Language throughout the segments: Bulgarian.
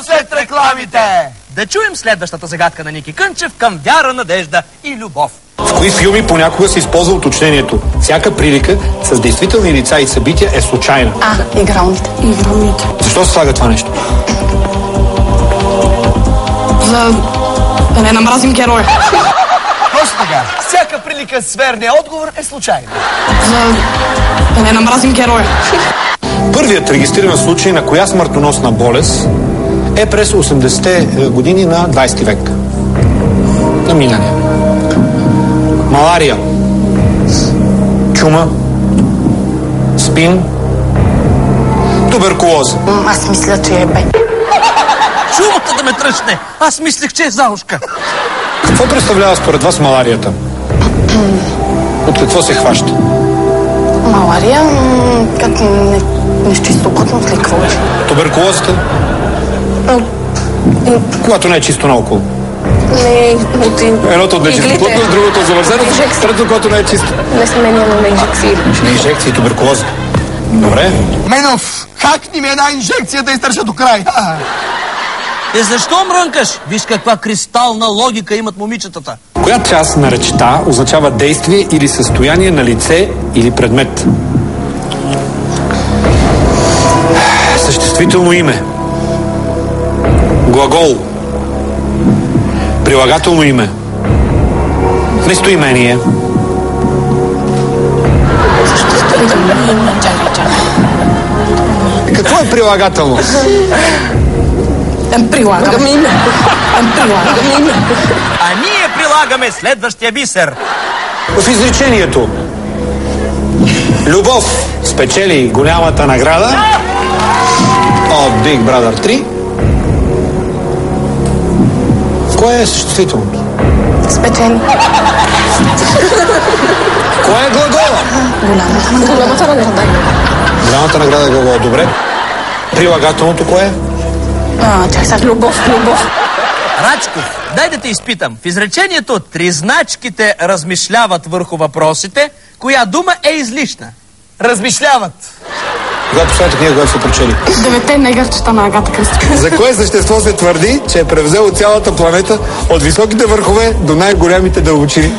след рекламите! Да чуем следващата загадка на Ники Кънчев към вяра, надежда и любов. В кои филми понякога се използва уточнението? Всяка прилика с действителни лица и събития е случайна. Игралните. Защо се слага това нещо? За да не намразим героя. Точно така. Всяка прилика с верния отговор е случайна. За да не намразим героя. Първият регистриран случай на коя смъртоносна болест е през 80-те години на 20 век? На миналия. Малария, чума, спин, туберкулоза. Аз мисля, че е Б. Чумата да ме тръщне! Аз мислех, че е заушка. Какво представлява според вас маларията? От какво се хваща? Малария, като нечистокотност ли какво е? Туберкулозата? Когато не е чисто наоколо. Едното от нечистоплътност, другото от завързеност, третото, когато не е чисто. Несмение на инжекции. На инжекции, туберкулоза. Добре. Менов, хакни ми една инжекция да издържа до край. Защо мрънкаш? Виж каква кристална логика имат момичетата. Коя част на речта означава действие или състояние на лице или предмет? Съществително име. Глагол. Прилагателно име. Местоимение. Какво е прилагателно? Прилагаме име. А ние прилагаме следващия бисер. В изречението Любов спечели голямата награда от Big Brother 3. Кое е съществителното? Спечели. Кое е глагола? Голямата награда. Голямата награда е глагола. Добре. Прилагателното кое е? Любов. Рачков, дай да те изпитам. В изречението тризначките размишляват върху въпросите, коя дума е излишна? Размишляват. Когато последната книга, която са прочели. 9 негърчета на Агата Кристи. За кое същество се твърди, че е превзело цялата планета от високите върхове до най-голямите дълбочини?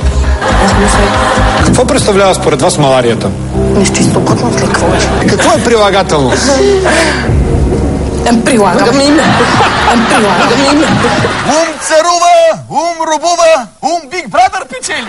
Какво представлява според вас маларията? Нечистокотност ли какво е? Какво е прилагателно? Прилагаме име. Ум царува, ум рубува, ум Big Brother печели.